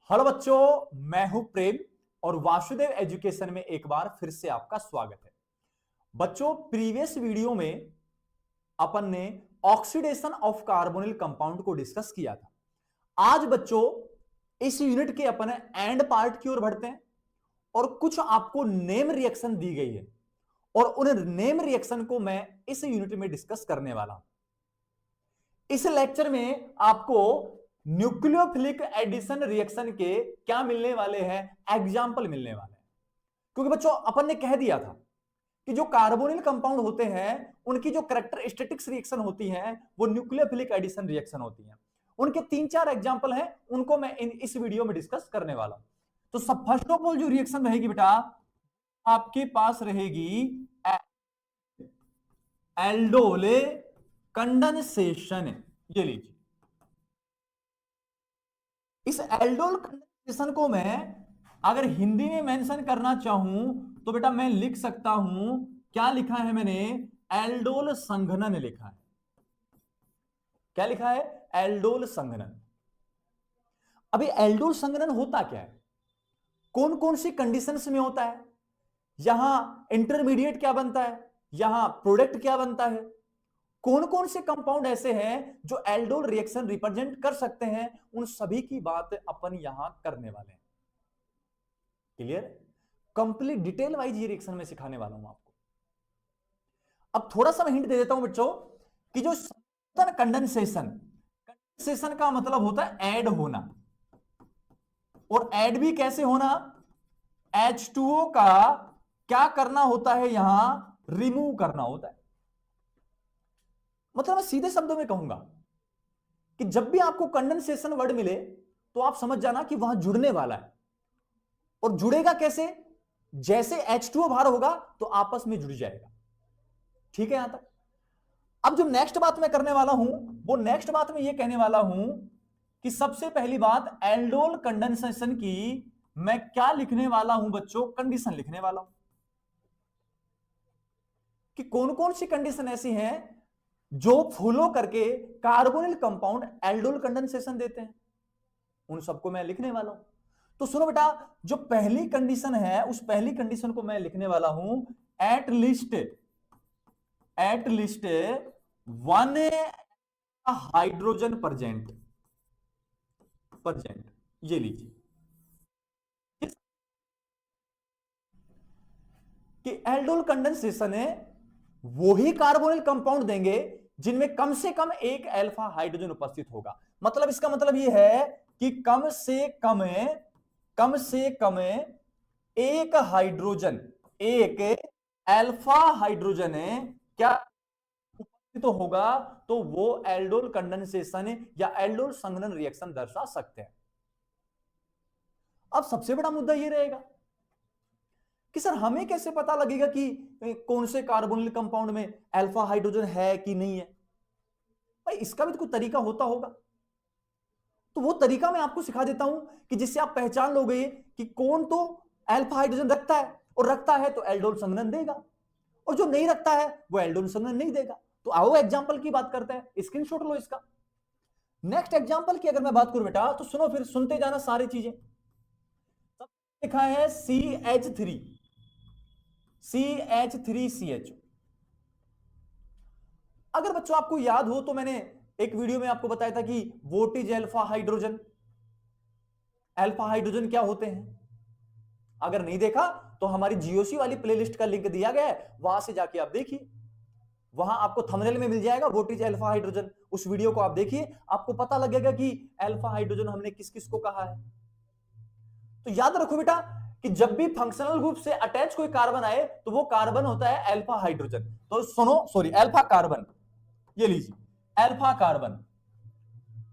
Hello बच्चों, मैं हूं प्रेम और वासुदेव एजुकेशन में एक बार फिर से आपका स्वागत है। बच्चों, प्रीवियस वीडियो में अपन ने ऑक्सीडेशन ऑफ कार्बोनिल कंपाउंड को डिस्कस किया था। आज बच्चों इस यूनिट के अपन एंड पार्ट की ओर बढ़ते हैं और कुछ आपको नेम रिएक्शन दी गई है और उन नेम रिएक्शन को मैं इस यूनिट में डिस्कस करने वाला हूं। इस लेक्चर में आपको न्यूक्लियोफिलिक एडिशन रिएक्शन के क्या मिलने वाले हैं, एग्जाम्पल मिलने वाले हैं। क्योंकि बच्चों अपन ने कह दिया था कि जो कार्बोनिल कंपाउंड होते हैं उनकी जो कैरेक्टरिस्टिक्स रिएक्शन होती हैं वो न्यूक्लियोफिलिक एडिशन रिएक्शन होती हैं। उनके 3-4 एग्जाम्पल हैं, उनको मैं इस वीडियो में डिस्कस करने वाला हूं। तो सब फर्स्ट ऑफ ऑल जो रिएक्शन रहेगी बेटा आपके पास रहेगी एल्डोले कंडेंसेशन। ये लीजिए, इस एल्डोल कंडेंसेशन को मैं अगर हिंदी में मेंशन करना चाहूं तो बेटा मैं लिख सकता हूं, क्या लिखा है मैंने, एल्डोल संघनन लिखा है। क्या लिखा है? एल्डोल संघनन। अभी एल्डोल संघनन होता क्या है, कौन कौन सी कंडीशंस में होता है, यहां इंटरमीडिएट क्या बनता है, यहां प्रोडक्ट क्या बनता है, कौन कौन से कंपाउंड ऐसे हैं जो एल्डोल रिएक्शन रिप्रेजेंट कर सकते हैं, उन सभी की बात अपन यहां करने वाले हैं। क्लियर? कंप्लीट डिटेल वाइज ये रिएक्शन में सिखाने वाला हूं आपको। अब थोड़ा सा मैं हिंट दे देता हूं बच्चों कि जो कंडेंसेशन, कंडेंसेशन का मतलब होता है ऐड होना, और ऐड भी कैसे होना, H2O का क्या करना होता है, यहां रिमूव करना होता है। मतलब मैं सीधे शब्दों में कहूंगा कि जब भी आपको कंडेंसेशन वर्ड मिले तो आप समझ जाना कि वहां जुड़ने वाला है। और जुड़ेगा कैसे? जैसे H2O बाहर होगा तो आपस में जुड़ जाएगा। ठीक है यहां तक? अब जो नेक्स्ट बात मैं करने वाला हूं वो नेक्स्ट बात में यह कहने वाला हूं कि सबसे पहली बात एल्डोल कंडेंसेशन की मैं क्या लिखने वाला हूं बच्चों, कंडीशन लिखने वाला हूं कि कौन कौन सी कंडीशन ऐसी हैं जो फॉलो करके कार्बोनिल कंपाउंड एल्डोल कंडेंसेशन देते हैं, उन सबको मैं लिखने वाला हूं। तो सुनो बेटा, जो पहली कंडीशन है उस पहली कंडीशन को मैं लिखने वाला हूं, at least one hydrogen present. ये लीजिए कि एल्डोल कंडेंसेशन है वो ही कार्बोनिल कंपाउंड देंगे जिनमें कम से कम एक अल्फा हाइड्रोजन उपस्थित होगा। मतलब इसका मतलब यह है कि कम से कम एक हाइड्रोजन, एक अल्फा हाइड्रोजन है क्या उपस्थित तो होगा, तो वो एल्डोल कंडेंसेशन या एल्डोल संघनन रिएक्शन दर्शा सकते हैं। अब सबसे बड़ा मुद्दा यह रहेगा कि सर हमें कैसे पता लगेगा कि कौन से कार्बोनिल कंपाउंड में अल्फा हाइड्रोजन है कि नहीं है। भाई इसका भी तो कोई तरीका होता होगा, तो वो तरीका मैं आपको सिखा देता हूं कि जिससे आप पहचान लोगे कि कौन तो अल्फा हाइड्रोजन रखता है, और रखता है तो एल्डोल संघनन देगा, और जो नहीं रखता है वो एल्डोल संघनन नहीं देगा। तो आओ एग्जाम्पल की बात करते हैं, स्क्रीनशॉट लो इसका। नेक्स्ट एग्जाम्पल की अगर मैं बात करूं बेटा तो सुनो, फिर सुनते जाना सारी चीजें। लिखा है CH3CH। अगर बच्चों आपको याद हो तो मैंने एक वीडियो में आपको बताया था कि what is alpha hydrogen, alpha hydrogen क्या होते हैं। अगर नहीं देखा तो हमारी जीओसी वाली प्लेलिस्ट का लिंक दिया गया है, वहां से जाके आप देखिए, वहां आपको थंबनेल में मिल जाएगा व्हाट इज अल्फा हाइड्रोजन। उस वीडियो को आप देखिए, आपको पता लगेगा कि अल्फा हाइड्रोजन हमने किस किस को कहा है। तो याद रखो बेटा कि जब भी फंक्शनल ग्रुप से अटैच कोई कार्बन आए तो वो कार्बन होता है अल्फा हाइड्रोजन। तो सुनो, सॉरी, अल्फा कार्बन। ये लीजिए, अल्फा कार्बन,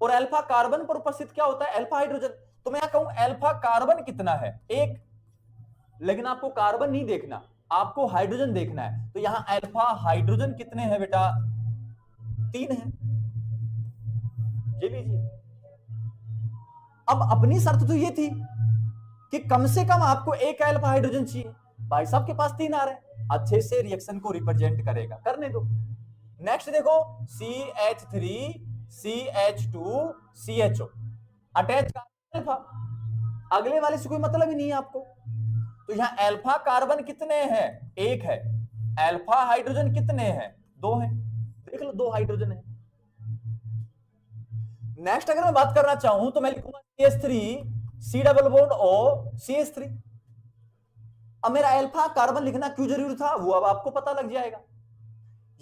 और अल्फा कार्बन पर उपस्थित क्या होता है, अल्फा हाइड्रोजन। तो मैं कहूं अल्फा कार्बन कितना है, एक, लेकिन आपको कार्बन नहीं देखना, आपको हाइड्रोजन देखना है। तो यहां अल्फा हाइड्रोजन कितने हैं बेटा, 3 है। ये लीजिए। अब अपनी शर्त तो ये थी कि कम से कम आपको एक अल्फा हाइड्रोजन चाहिए, भाई साहब के पास 3 आ रहे हैं, अच्छे से रिएक्शन को रिप्रेजेंट करेगा, करने दो। नेक्स्ट देखो, CH3CH2CHO, अटैच अल्फा, अगले वाले से कोई मतलब ही नहीं है आपको। तो यहां अल्फा कार्बन कितने हैं, एक है। अल्फा हाइड्रोजन कितने हैं, दो हैं। देख लो, दो हाइड्रोजन है। नेक्स्ट अगर मैं बात करना चाहूं तो मैं लिखूंगा CH3 C double bond O CH3। अब मेरा अल्फा कार्बन लिखना क्यों जरूरी था, वो अब आपको पता लग जाएगा।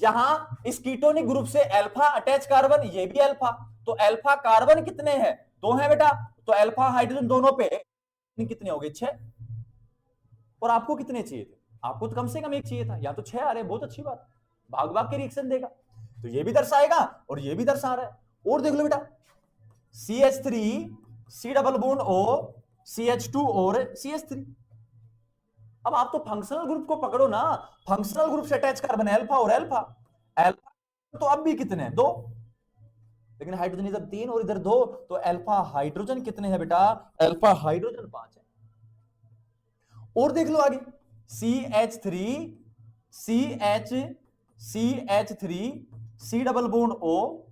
यहां इस कीटोनिक ग्रुप से अल्फा अटैच कार्बन, ये भी अल्फा, तो अल्फा कार्बन कितने हैं, दो हैं बेटा। तो अल्फा हाइड्रोजन दोनों पे कितने हो गए, 6। और आपको कितने चाहिए थे, आपको तो कम से कम एक चाहिए था, या तो 6 आ रहे, बहुत अच्छी बात, भाग भाग के रिएक्शन देगा। तो ये भी दर्शाएगा और ये भी दर्शा रहा है। और देख लो बेटा, CH3 C double bond O CH2 और CH3। अब आप तो फंक्शनल ग्रुप को पकड़ो ना, फंक्शनल ग्रुप से अटैच कार्बन अल्फा और अल्फा। अल्फा तो अब भी कितने हैं, 2, लेकिन हाइड्रोजन इधर 3 और इधर 2, तो अल्फा हाइड्रोजन कितने हैं बेटा, अल्फा हाइड्रोजन 5 है। और देख लो आगे, CH3 CH3 C double bond O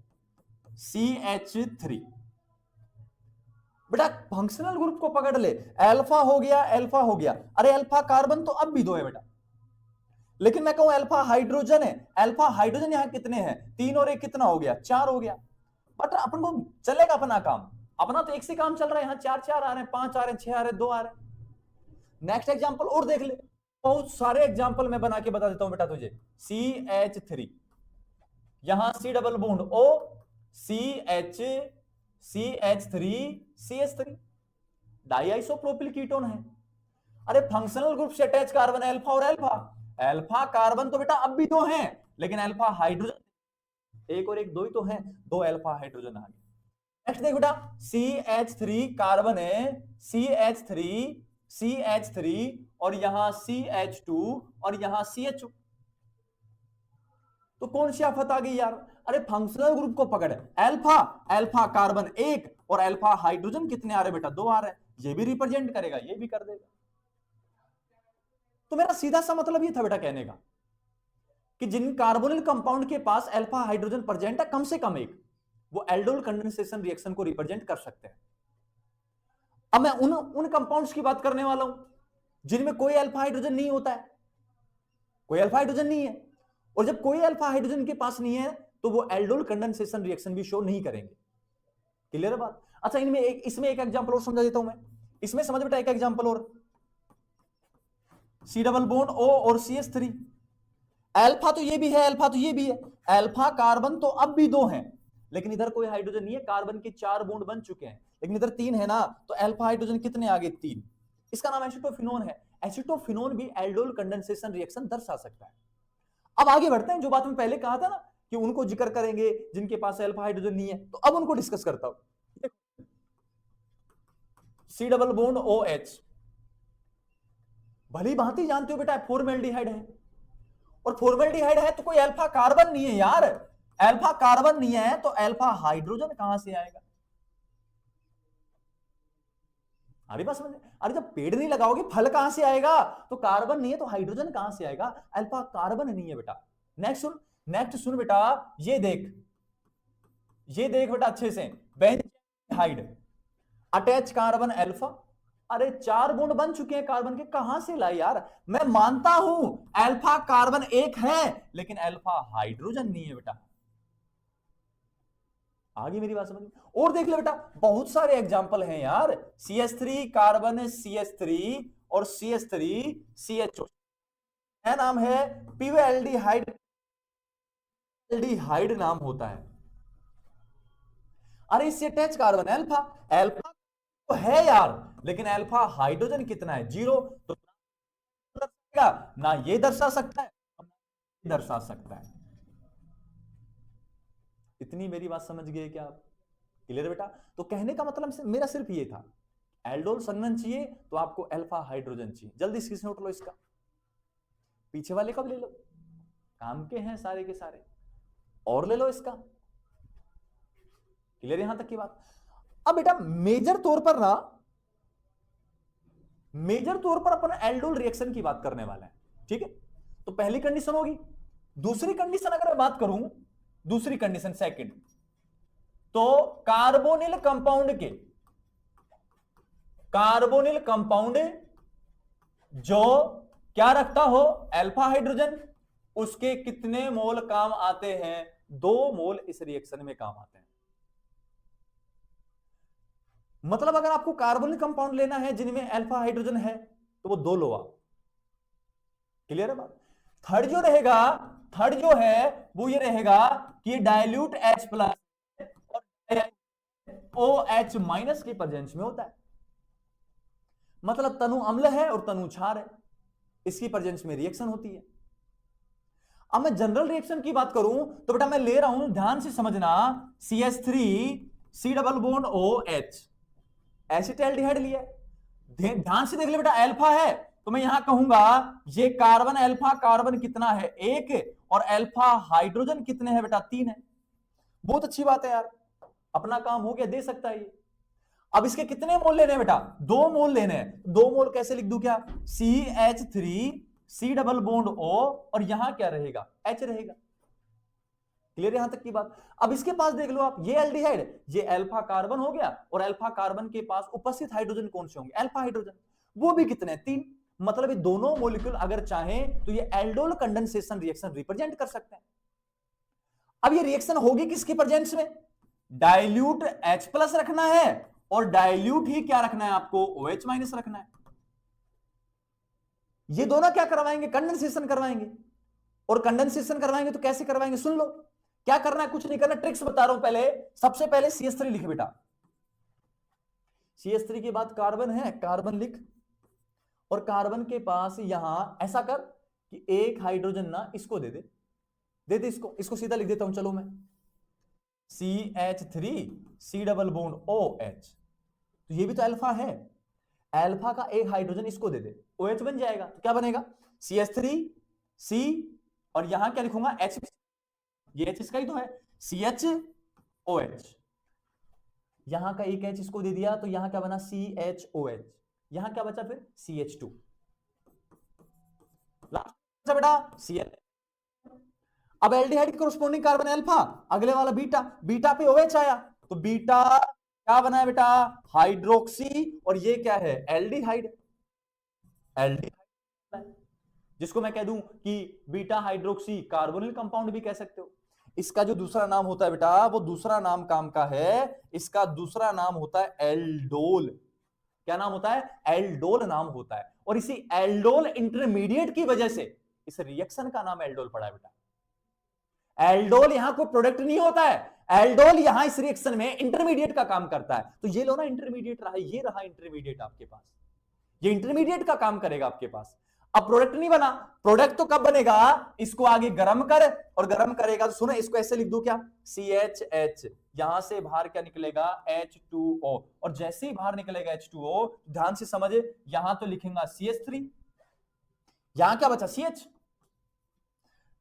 CH3। बेटा फंक्शनल ग्रुप को पकड़ ले, अल्फा हो गया, अल्फा हो गया। अरे अल्फा कार्बन तो अब भी 2 है बेटा, लेकिन मैं कहूं अल्फा हाइड्रोजन है, अल्फा हाइड्रोजन यहां कितने हैं, 3 और 1 कितना हो गया, 4 हो गया। बट अपन को चलेगा अपना काम, अपना तो एक से काम चल रहा है, यहां 4 4 आ रहे हैं, 5 आ रहे हैं, 6 आ रहे हैं, 2 आ रहे हैं। नेक्स्ट एग्जांपल और देख ले, बहुत सारे एग्जांपल मैं बना के बता देता हूं बेटा तुझे। CH3, यहां C double bond O CH3 CH3, diisopropyl ketone है। अरे फंक्शनल ग्रुप से अटैच कार्बन अल्फा और अल्फा, अल्फा कार्बन तो बेटा अब भी 2 हैं, लेकिन अल्फा हाइड्रोजन 1 और 1 2 ही तो हैं, 2 अल्फा हाइड्रोजन आ गए। नेक्स्ट देख बेटा, CH3 कार्बन है, CH3 और यहां CH2 और यहां CHO। तो कौन सी आफत आ गई यार, अरे फंक्शनल ग्रुप को पकड़, अल्फा अल्फा कार्बन 1 और अल्फा हाइड्रोजन कितने आ रहे बेटा, 2 आ रहे हैं। ये भी रिप्रेजेंट करेगा, ये भी कर देगा। तो मेरा सीधा सा मतलब ये था बेटा कहने का कि जिन कार्बोनिल कंपाउंड के पास अल्फा हाइड्रोजन प्रेजेंट है कम से कम एक, वो एल्डोल कंडेंसेशन रिएक्शन को रिप्रेजेंट कर सकते हैं। अब मैं उन कंपाउंड्स की बात करने वाला हूं जिनमें कोई अल्फा हाइड्रोजन नहीं होता है, कोई अल्फा हाइड्रोजन नहीं है। और जब कोई अल्फा हाइड्रोजन के पास नहीं है तो वो एल्डोल कंडेंसेशन रिएक्शन भी शो नहीं करेंगे। क्लियर है बात। अच्छा इसमें एक एग्जांपल और समझा देता हूं मैं, इसमें समझ बेटा एक एग्जांपल और, C डबल बॉन्ड O और CH3, अल्फा तो ये भी है, अल्फा तो ये भी है, अल्फा कार्बन तो अब भी 2 हैं, लेकिन इधर कोई हाइड्रोजन नहीं है, कार्बन के 4 बॉन्ड बन चुके हैं, लेकिन इधर 3 है ना, तो अल्फा हाइड्रोजन कितने आ गए, 3। इसका नाम एसिटोफिनोन है। एसिटोफिनोन भी एल्डोल कंडेंसेशन रिएक्शन दर्शा सकता है। अब आगे बढ़ते हैं, जो बात मैं पहले कहा था ना कि उनको जिक्र करेंगे जिनके पास अल्फा हाइड्रोजन नहीं है, तो अब उनको डिस्कस करता हूं। C डबल बॉन्ड OH, भली भांति जानते हो बेटा फॉर्मेल्डिहाइड है, और फॉर्मेल्डिहाइड है तो कोई अल्फा कार्बन नहीं है यार, अल्फा कार्बन नहीं है तो अल्फा हाइड्रोजन कहां से आएगा। अरे बस अरे जब पेड़ नहीं लगाओगे फल कहां से आएगा, तो कार्बन नहीं है तो हाइड्रोजन कहां से आएगा, अल्फा कार्बन नहीं है बेटा। नेक्स्ट सुन बेटा, ये देख बेटा अच्छे से, बेंजीनहाइड अटैच कार्बन अल्फा, अरे 4 बॉन्ड बन चुके हैं कार्बन के, कहां से लाई यार। मैं मानता हूं अल्फा कार्बन 1 है, लेकिन अल्फा हाइड्रोजन नहीं है बेटा। आगे मेरी बात समझ। और देख ले बेटा, बहुत सारे एग्जांपल हैं यार, CH3 कार्बन CH3 और CH3 CHO, नाम है पीवेल्डिहाइड, एल्डिहाइड नाम होता है। अरे इससे अटैच कार्बन अल्फा, अल्फा तो है यार, लेकिन अल्फा हाइड्रोजन कितना है, 0। तो ना ये दर्शा सकता है दर्शा सकता है। इतनी मेरी बात समझ गए क्या आप, क्लियर बेटा। तो कहने का मतलब मेरा सिर्फ ये था, एल्डोल संघनन चाहिए तो आपको अल्फा हाइड्रोजन चाहिए। जल्दी स्क्रीनशॉट लो इसका, पीछे वाले कब ले लो, काम के हैं सारे के सारे, और ले लो इसका। क्लियर यहां तक की बात। अब बेटा मेजर तौर पर अपन एल्डोल रिएक्शन की बात करने वाला है, ठीक है। तो पहली कंडीशन होगी, दूसरी कंडीशन अगर मैं बात करूं, दूसरी कंडीशन सेकंड, तो कार्बोनिल कंपाउंड के कार्बोनिल कंपाउंड जो क्या रखता हो, अल्फा हाइड्रोजन, उसके कितने मोल काम आते हैं? 2 मोल इस रिएक्शन में काम आते हैं। मतलब अगर आपको कार्बोनिल कंपाउंड लेना है जिनमें अल्फा हाइड्रोजन है तो वो 2 लो आप। क्लियर है बात? थर्ड जो रहेगा, थर्ड जो है वो ये रहेगा कि डाइल्यूट H प्लस और OH माइनस की प्रेजेंस में होता है। मतलब तनु अम्ल है और तनु क्षार है, इसकी प्रेजेंस में रिएक्शन होती है। अब मैं जनरल रिएक्शन की बात करूं तो बेटा मैं ले रहा हूं, ध्यान से समझना, CH3 C double bond OH, acetaldehyde लिया। ध्यान से देख ले बेटा, अल्फा है तो मैं यहां कहूंगा ये कार्बन अल्फा कार्बन कितना है? 1, और अल्फा हाइड्रोजन कितने हैं बेटा? 3 है। बहुत अच्छी बात है यार, अपना काम हो गया, दे सकता है ये। अब इसके कितने मोल लेने हैं बेटा? 2 मोल लेने हैं। 2 मोल कैसे लिख दूं क्या? CH3 C double bond O और यहां क्या रहेगा? H रहेगा। क्लियर यहां तक की बात? अब इसके पास देख लो आप, ये एल्डिहाइड, ये अल्फा कार्बन हो गया, और अल्फा कार्बन के पास उपस्थित हाइड्रोजन कौन से होंगे? Alpha hydrogen. वो भी कितने? 3। मतलब ये दोनों मॉलिक्यूल अगर चाहें तो ये एल्डोल कंडेंसेशन रिएक्शन रिप्रेजेंट कर सकते हैं। अब ये रिएक्शन होगी किसकी प्रेजेंस में? डाइल्यूट H प्लस रखना है और डाइल्यूट ही क्या रखना है आपको? OH माइनस रखना है। ये दोनों क्या करवाएंगे? कंडेंसेशन करवाएंगे। और कंडेंसेशन करवाएंगे तो कैसे करवाएंगे? सुन लो, क्या करना है? कुछ नहीं करना, ट्रिक्स बता रहा हूं। पहले सबसे पहले CH3 लिख बेटा। CH3 के बाद कार्बन है, कार्बन लिख, और कार्बन के पास यहां ऐसा कर कि एक हाइड्रोजन ना इसको दे दे, दे दे इसको सीधा लिख देता हूं। चलो मैं CH3 C double bond OH, तो ये भी तो अल्फा है, अल्फा का एक हाइड्रोजन इसको दे दे, OH बन जाएगा। तो क्या बनेगा? CH3 C और यहां क्या लिखूंगा? H, ये H इसका ही तो है, CHOH। यहां का एक H इसको दे दिया तो यहां क्या बना? CHOH। यहां क्या बचा फिर? CH2। लास्ट बेटा Cl। अब एल्डिहाइड की कोरोस्पोंडिंग कार्बन अल्फा, अगले वाला बीटा, बीटा पे OH आया तो बीटा क्या बना है बेटा? हाइड्रोक्सी, और ये क्या है? एल्डिहाइड। एल्डिहाइड जिसको मैं कह दूं कि बीटा हाइड्रोक्सी कार्बोनिल कंपाउंड भी कह सकते हो। इसका जो दूसरा नाम होता है बेटा, वो दूसरा नाम काम का है, इसका दूसरा नाम होता है एल्डोल। क्या नाम होता है? एल्डोल नाम होता है। और इसी एल्डोल इंटरमीडिएट की वजह से इस रिएक्शन का नाम एल्डोल पड़ा है बेटा। एल्डोल यहां कोई प्रोडक्ट नहीं होता है, एल्डोल यहां इस रिएक्शन में इंटरमीडिएट का काम करता है। तो ये लो ना, इंटरमीडिएट रहा, ये रहा इंटरमीडिएट आपके पास, ये इंटरमीडिएट का काम करेगा आपके पास। अब प्रोडक्ट नहीं बना, प्रोडक्ट तो कब बनेगा? इसको आगे गर्म कर, और गर्म करेगा तो सुनो, इसको ऐसे लिख दो क्या? CHH, यहां से बाहर क्या निकलेगा? H2O, और जैसे ही बाहर निकलेगा H2O, ध्यान से समझे, यहां तो लिखेगा CH3, यहां क्या बचा? CH,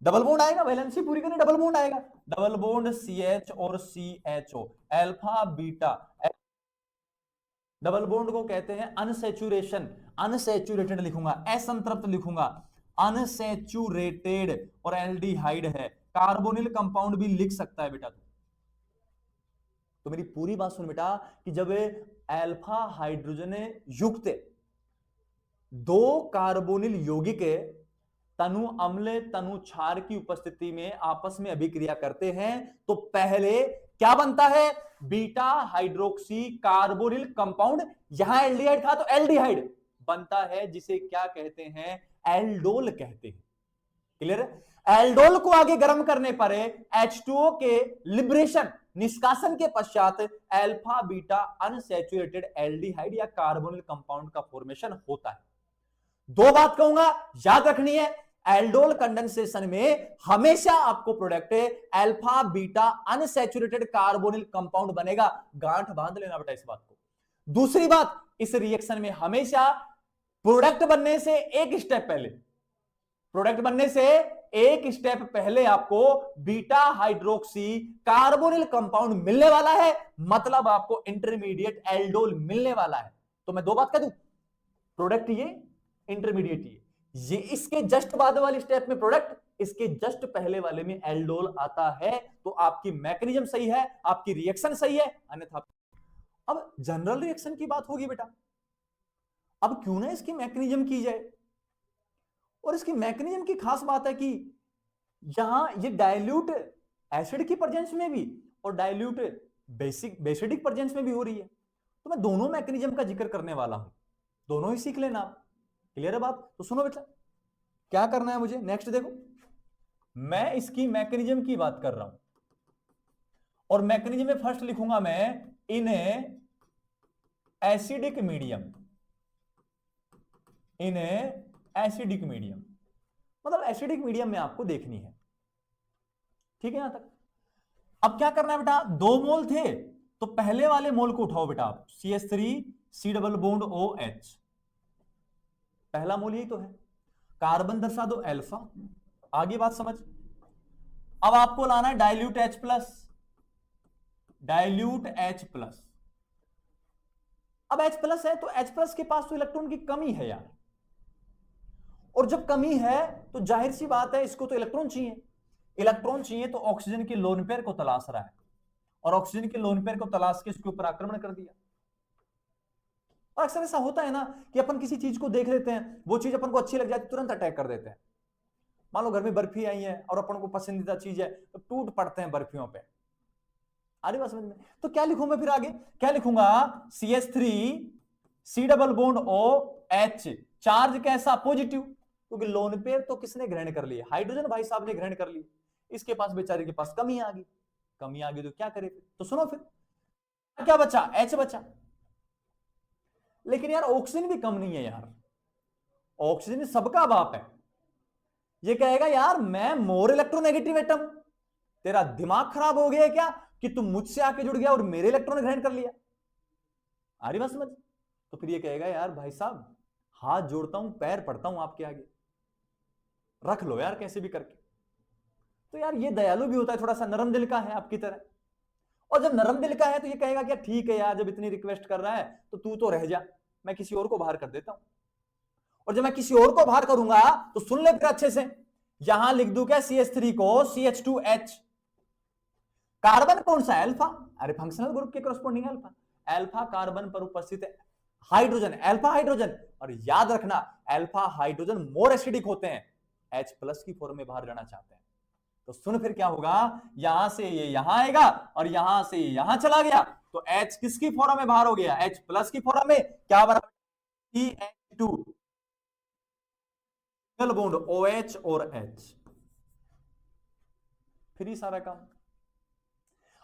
डबल बॉन्ड आएगा, वैलेंसी पूरी करनी, डबल बॉन्ड आएगा, डबल बॉन्ड CH और CHO, alpha beta. Double bond को कहते हैं अनसैचुरेशन, अनसैचुरेटेड लिखूंगा, असंतृप्त लिखूंगा, अनसैचुरेटेड, और एल्डिहाइड है, कार्बोनिल कंपाउंड भी लिख सकता है बेटा। तो मेरी पूरी बात सुन बेटा, कि जब अल्फा हाइड्रोजन युक्त 2 कार्बोनिल यौगिक तनु अम्ल तनु क्षार की उपस्थिति में आपस में अभिक्रिया करते हैं तो पहले क्या बनता है? Beta hydroxy carbonyl compound. यहां एल्डिहाइड था तो एल्डिहाइड बनता है, जिसे क्या कहते हैं? एल्डोल कहते हैं। क्लियर है? एल्डोल को आगे गर्म करने पर H2O के लिबरेशन, निष्कासन के पश्चात अल्फा बीटा अनसैचुरेटेड एल्डिहाइड या कार्बोनिल कंपाउंड का फॉर्मेशन होता है। 2 बात कहूंगा, याद रखनी है, एल्डोल कंडेंसेशन में हमेशा आपको product alpha beta unsaturated carbonyl compound बनेगा। गांठ बांध लेना बेटा इस बात को। दूसरी बात, इस रिएक्शन में हमेशा प्रोडक्ट बनने से एक स्टेप पहले, प्रोडक्ट बनने से एक स्टेप पहले आपको बीटा हाइड्रोक्सी कार्बोनिल कंपाउंड मिलने वाला है, मतलब आपको इंटरमीडिएट एल्डोल मिलने वाला है। तो मैं 2 बात कह दूं, प्रोडक्ट ये, इंटरमीडिएट ये इसके जस्ट बाद वाली स्टेप में प्रोडक्ट, इसके जस्ट पहले वाले में एल्डोल आता है। तो आपकी मैकेनिज्म सही है, आपकी रिएक्शन सही है, अन्यथा। अब जनरल रिएक्शन की बात होगी बेटा, अब क्यों ना इसकी मैकेनिज्म की जाए, और इसकी मैकेनिज्म की खास बात है कि यहां ये डाइल्यूट एसिड की प्रेजेंस में भी और डाइल्यूट बेसिडिक प्रेजेंस में भी हो रही है। तो मैं दोनों मैकेनिज्म का जिक्र करने वाला हूं, दोनों ही सीख लेना आप। क्लियर है बात? तो सुनो बेटा, क्या करना है मुझे, नेक्स्ट देखो, मैं इसकी मैकेनिज्म की बात कर रहा हूं, और मैकेनिज्म में फर्स्ट लिखूंगा मैं in acidic medium, in acidic medium, मतलब एसिडिक मीडियम में आपको देखनी है। ठीक है यहां तक? अब क्या करना है बेटा, 2 मोल थे तो पहले वाले मोल को उठाओ बेटा आप, CH3 C double bond OH, पहला मोल यही तो है। कार्बन दर्शा दो अल्फा, आगे बात समझ। अब आपको लाना है dilute H plus, dilute H plus. अब H प्लस है तो H प्लस के पास तो इलेक्ट्रॉन की कमी है यार, और जब कमी है तो जाहिर सी बात है इसको तो इलेक्ट्रॉन चाहिए, इलेक्ट्रॉन चाहिए तो ऑक्सीजन के लोन पेयर को तलाश रहा है, और ऑक्सीजन के लोन पेयर को तलाश के इसके ऊपर आक्रमण कर दिया। और अक्सर ऐसा होता है ना कि अपन किसी चीज को देख लेते हैं, वो चीज अपन को अच्छी लग जाती है, तुरंत अटैक कर देते हैं। मान लो घर में बर्फी आई है और अपन को पसंदीदा चीज है तो टूट पड़ते हैं बर्फियों पे। आ रही बात समझ में? तो क्या लिखूं मैं फिर आगे, क्या लिखूंगा, CH3 C double bond OH, charge कैसा, पॉजिटिव, क्योंकि लोन पेयर तो किसने ग्रहण कर लिया, हाइड्रोजन भाई साहब ने ग्रहण कर ली, इसके पास बेचारे के पास कमी आ गई, कमी आ गई तो क्या करे फिर? तो सुनो फिर क्या बचा, H बचा। लेकिन यार ऑक्सीजन भी कम नहीं है यार, ऑक्सीजन सबका बाप है। ये कहेगा यार मैं मोर इलेक्ट्रोनेगेटिव एटम, तेरा दिमाग खराब हो गया क्या कि तुम मुझसे आके जुड़ गया और मेरे इलेक्ट्रॉन ग्रहण कर लिया? आ रही बात समझ? तो फिर ये कहेगा यार भाई साहब हाथ जोड़ता हूं, पैर पड़ता हूं आपके आगे, रख लो यार कैसे भी करके। तो यार ये दयालु भी होता है, थोड़ा सा नरम दिल का है आपकी तरह, और जब नरम दिल का है तो ये कहेगा कि ठीक है यार जब इतनी रिक्वेस्ट कर रहा है तो तू तो रह जा, मैं किसी और को बाहर कर देता हूं। और जब मैं किसी और को बाहर करूंगा तो सुन ले फिर अच्छे से, यहां लिख दूं क्या CH3 को CH2H, कार्बन कौन सा है, अल्फा, अरे फंक्शनल ग्रुप के कॉरस्पॉन्डिंग अल्फा, अल्फा कार्बन पर उपस्थित है हाइड्रोजन, अल्फा हाइड्रोजन, और याद रखना अल्फा हाइड्रोजन मोर एसिडिक होते हैं, H प्लस की फॉर्म में बाहर जाना चाहते हैं। तो सुन फिर क्या होगा, यहां से ये यहां आएगा और यहां से ये यहां चला गया, तो H किसकी फॉर्म में बाहर हो गया, H प्लस की फॉर्म में, क्या बना, CH2 सिंगल बॉन्ड OH और H, फिर ही सारा काम।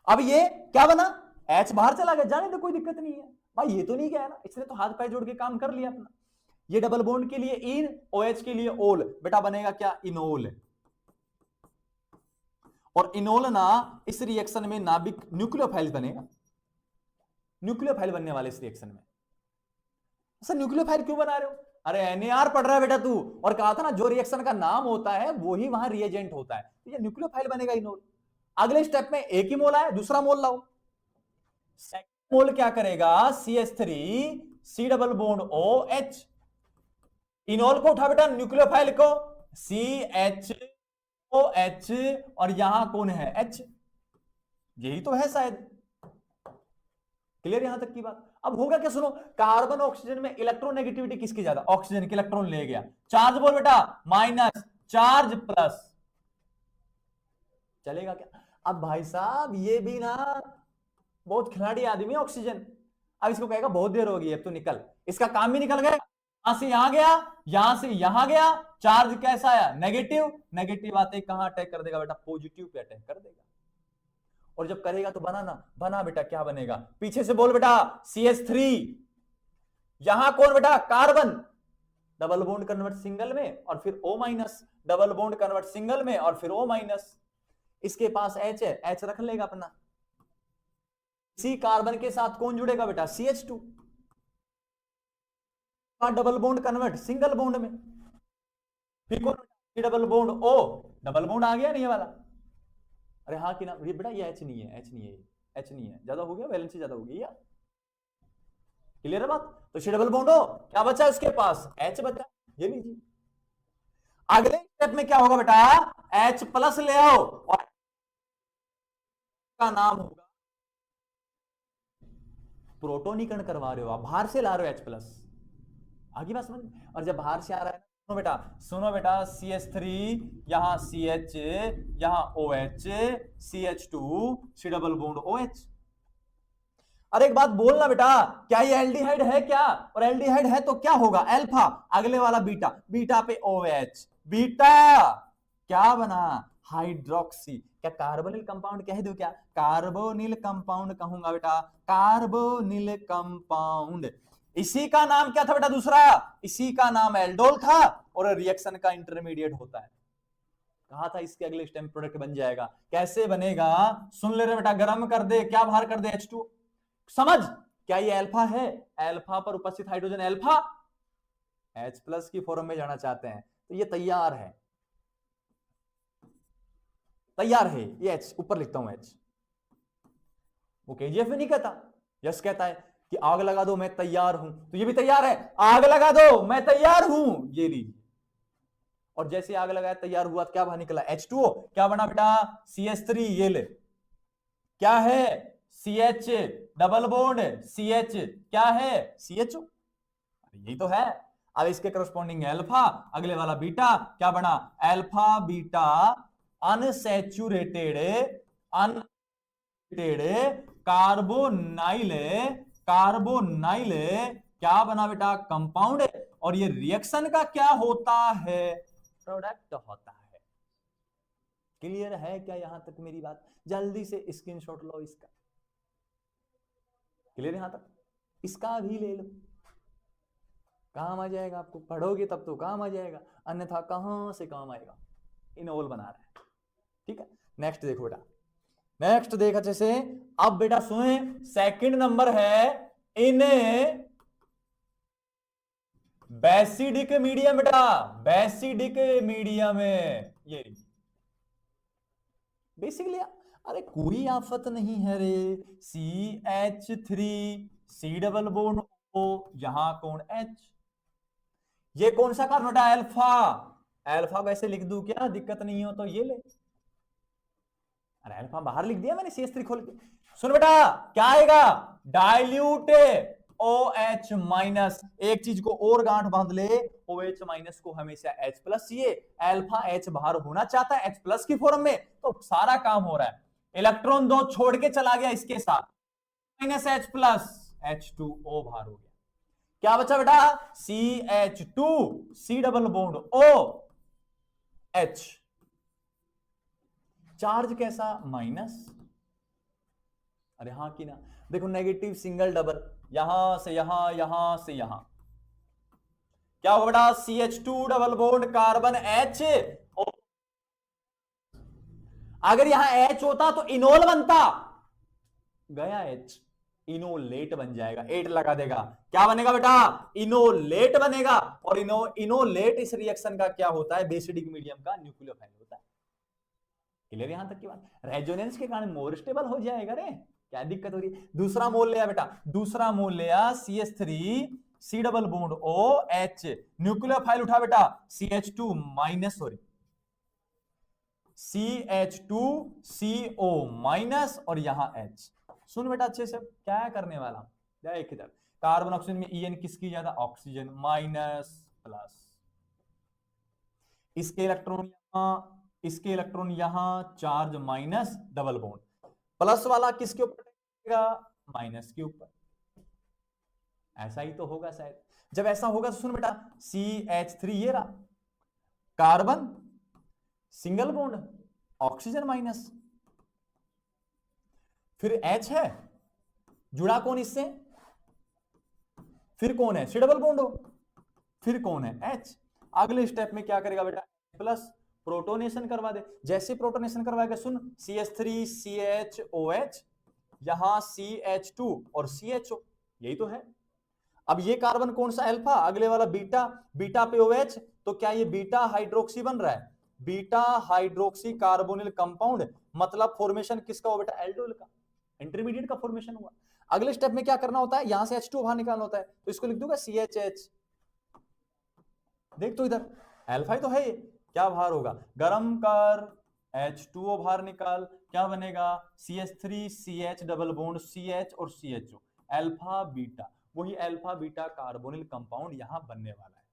अब ये क्या बना, H बाहर चला गया, जाने तो कोई दिक्कत नहीं है भाई, ये तो नहीं गया ना, इसने तो हाथ पैर जोड़ के काम कर लिया अपना। ये डबल बॉन्ड के लिए इन, OH के लिए ओल, बेटा बनेगा क्या, इनोल। और इनोल ना इस रिएक्शन में नाभिक न्यूक्लियोफाइल बनेगा, न्यूक्लियोफाइल बनने वाले इस रिएक्शन में। सर न्यूक्लियोफाइल क्यों बना रहे हो, अरे NAR पढ़ रहा है बेटा तू, और कहा था ना जो रिएक्शन का नाम होता है वो ही वहां रिएजेंट होता है, तो ये न्यूक्लियोफाइल बनेगा इनोल। अगले स्टेप में एक ही मोल आया, दूसरा मोल लाओ, सेकंड मोल क्या करेगा, CH3 C double bond OH, enol को उठा बेटा, न्यूक्लियोफाइल को CHOH, और यहां कौन है, H, यही तो है शायद। क्लियर यहां तक की बात? अब होगा क्या, सुनो, कार्बन ऑक्सीजन में इलेक्ट्रोनेगेटिविटी किसकी ज्यादा, ऑक्सीजन के इलेक्ट्रॉन ले गया, चार्ज बोल बेटा माइनस, चार्ज प्लस, चलेगा क्या? अब भाई साहब ये भी ना बहुत खिलाड़ी आदमी है ऑक्सीजन, अब इसको कहेगा बहुत देर हो गई अब तो निकल, इसका काम भी निकल गया, यहां से यहां गया, यहां से यहां गया, चार्ज कैसा आया, नेगेटिव, नेगेटिव आते कहां अटैक कर देगा बेटा, पॉजिटिव पे अटैक कर देगा। और जब करेगा तो बनाना बना बेटा, क्या बनेगा, पीछे से बोल बेटा, CH3, यहां कौन बेटा, carbon, double bond convert single में और फिर O minus, double bond convert single में और फिर O माइनस, इसके पास H है, H रख लेगा अपना, इसी कार्बन के साथ कौन जुड़ेगा बेटा, CH2, double bond convert single bond में, फिर कौन, double bond O, double bond आ गया नहीं वाला, अरे हाँ कि ना, ये बेटा ये H नहीं है, H नहीं है, H नहीं है, ज्यादा हो गया, वैलेंसी ज्यादा हो गई यार, क्लियर है बात? तो C डबल बॉन्ड O, क्या बचा उसके पास, H बचा, ये लीजिए। अगले स्टेप में क्या होगा बेटा, H प्लस ले आओ, और का नाम होगा, प्रोटोनीकरण करवा रहे हो आप, बाहर से ला रहे हो H प्लस, आगे बात समझ। और जब बाहर से आ रहा है, सुनो बेटा CH3 यहां CH, यहां OH, CH2 C double bond OH। अरे एक बात बोलना बेटा, क्या ये एल्डिहाइड है क्या? और एल्डिहाइड है तो क्या होगा? अल्फा, अगले वाला बीटा, बीटा पे OH, बीटा क्या बना? हाइड्रोक्सी। क्या कार्बोनिल कंपाउंड कह दूं क्या? कार्बोनिल कंपाउंड कहूंगा बेटा, कार्बोनिल कंपाउंड। इसी का नाम क्या था बेटा दूसरा? इसी का नाम एल्डोल था, और रिएक्शन का इंटरमीडिएट होता है। कहा था इसके अगले स्टेप प्रोडक्ट बन जाएगा। कैसे बनेगा सुन ले रे बेटा, गर्म कर दे, क्या बाहर कर दे? H2। समझ, क्या ये अल्फा है? अल्फा पर उपस्थित हाइड्रोजन अल्फा H+ की फॉर्म में जाना चाहते हैं, तो ये तैयार है, तैयार है ये H, ऊपर लिखता हूं H। वो KGF में नहीं कहता, यस कहता है कि आग लगा दो मैं तैयार हूं, तो ये भी तैयार है, आग लगा दो मैं तैयार हूं, ये लीजिए। और जैसे आग लगाया तैयार हुआ, क्या बाहर निकला? H2O। क्या बना बेटा? CH3, ये ले, क्या है? CH डबल बॉन्ड CH, क्या है? CHO, यही तो है। अब इसके करस्पॉन्डिंग अल्फा, अगले वाला बीटा, क्या बना? Alpha beta unsaturated, unsaturated carbonyl, carbonyl क्या बना बेटा? कंपाउंड। और ये रिएक्शन का क्या होता है? प्रोडक्ट होता है। क्लियर है क्या यहां तक मेरी बात? जल्दी से स्क्रीनशॉट लो इसका। क्लियर यहां तक? इसका भी ले लो, काम आ जाएगा आपको, पढ़ोगे तब तो काम आ जाएगा, अन्यथा कहां से काम आएगा। इनोल बना रहा है, ठीक है। नेक्स्ट देखो बेटा, नेक्स्ट देख अच्छे से। अब बेटा सुने, सेकंड नंबर है इन बेसिडिक मीडियम बेटा, बेसिडिक मीडियम में ये बेसिकली, अरे कोई आफत नहीं है रे। CH3 C double bond O, यहां कौन H, ये कौन सा कार्बन बेटा? अल्फा। अल्फा वैसे लिख दूं क्या? दिक्कत नहीं हो तो ये ले। अरे अल्फा बाहर लिख दिया मैंने CH3 खोल के। सुन बेटा, क्या आएगा? Dilute OH minus. एक चीज को और गांठ बांध ले, OH माइनस को हमेशा H+ चाहिए। अल्फा H बाहर होना चाहता है H+ की फॉर्म में, तो सारा काम हो रहा है। इलेक्ट्रॉन 2 छोड़ के चला गया इसके साथ, -H+, H2O बाहर हो गया। क्या बचा बेटा? CH2 C double bond OH। Charge कैसा? माइनस। अरे हाँ कि ना, देखो नेगेटिव सिंगल डबल, यहां से यहां, यहां से यहां, क्या होगा बेटा? CH2 double bond carbon H। अगर यहां H होता तो इनोल बनता, गया H, इनोलेट बन जाएगा, 8 लगा देगा। क्या बनेगा बेटा? इनोलेट बनेगा। और इनोलेट इस रिएक्शन का क्या होता है? बेसिडिक मीडियम का न्यूक्लियोफाइल होता है। क्लियर यहां तक की बात? रेजोनेंस के कारण मोर स्टेबल हो जाएगा रे, क्या दिक्कत हो रही है? दूसरा मोल लिया बेटा, दूसरा मोल लिया CH3 C double bond OH, nucleophile उठा बेटा CH2 minus, sorry CH2CO minus, और यहां H। सुन बेटा अच्छे से, क्या करने वाला? देख इधर, कार्बन ऑक्सीजन में EN किसकी ज्यादा? ऑक्सीजन, -+। इसके इलेक्ट्रॉन यहां, इसके इलेक्ट्रॉन यहां, charge minus, double bond. Plus वाला किसके ऊपर? माइनस के ऊपर। ऐसा ही तो होगा शायद। जब ऐसा होगा तो सुन बेटा, CH3 ये रहा, carbon single bond, oxygen minus, फिर H है, जुड़ा कौन इससे? फिर कौन है? C डबल बॉन्ड हो, फिर कौन है? H। अगले स्टेप में क्या करेगा बेटा? प्लस, प्रोटोनेशन करवा दे। जैसे प्रोटोनेशन करवाएगा, सुन, CH3 CHOH, यहां CH2 और CHO, यही तो है। अब ये कार्बन कौन सा? अल्फा, अगले वाला बीटा, बीटा पे OH, तो क्या ये बीटा हाइड्रोक्सी बन रहा है? बीटा हाइड्रोक्सी कार्बोनिल कंपाउंड, मतलब फॉर्मेशन किसका हो बेटा? एल्डोल का, इंटरमीडिएट का फॉर्मेशन हुआ। अगले स्टेप में क्या करना होता है? यहां से H2 बाहर निकालना होता है, तो इसको लिख दूंगा CHH। देख तो इधर अल्फा ही तो है ये, क्या बाहर होगा? गरम कर, H2O बाहर निकाल, क्या बनेगा? CH3 CH double bond CH और CHO, अल्फा बीटा। वही अल्फा बीटा कार्बोनिल कंपाउंड यहां बनने वाला है।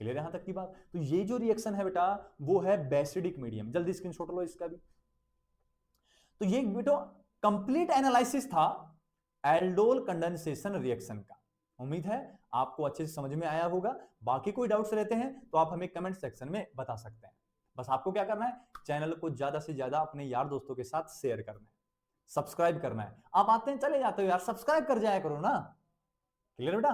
क्लियर यहां तक की बात? तो ये जो रिएक्शन है बेटा वो है बेसिडिक मीडियम। जल्दी स्क्रीनशॉट लो इसका भी। तो ये बेटा कंप्लीट एनालिसिस था एल्डोल कंडेंसेशन रिएक्शन का। उम्मीद है आपको अच्छे से समझ में आया होगा। बाकी कोई डाउट्स रहते हैं तो आप हमें कमेंट सेक्शन में बता सकते हैं। बस आपको क्या करना है, चैनल को ज्यादा से ज्यादा अपने यार दोस्तों के साथ शेयर करना है, सब्सक्राइब करना है। आप आते हैं चले जाते हो यार, सब्सक्राइब कर जाया करो ना। क्लियर बेटा?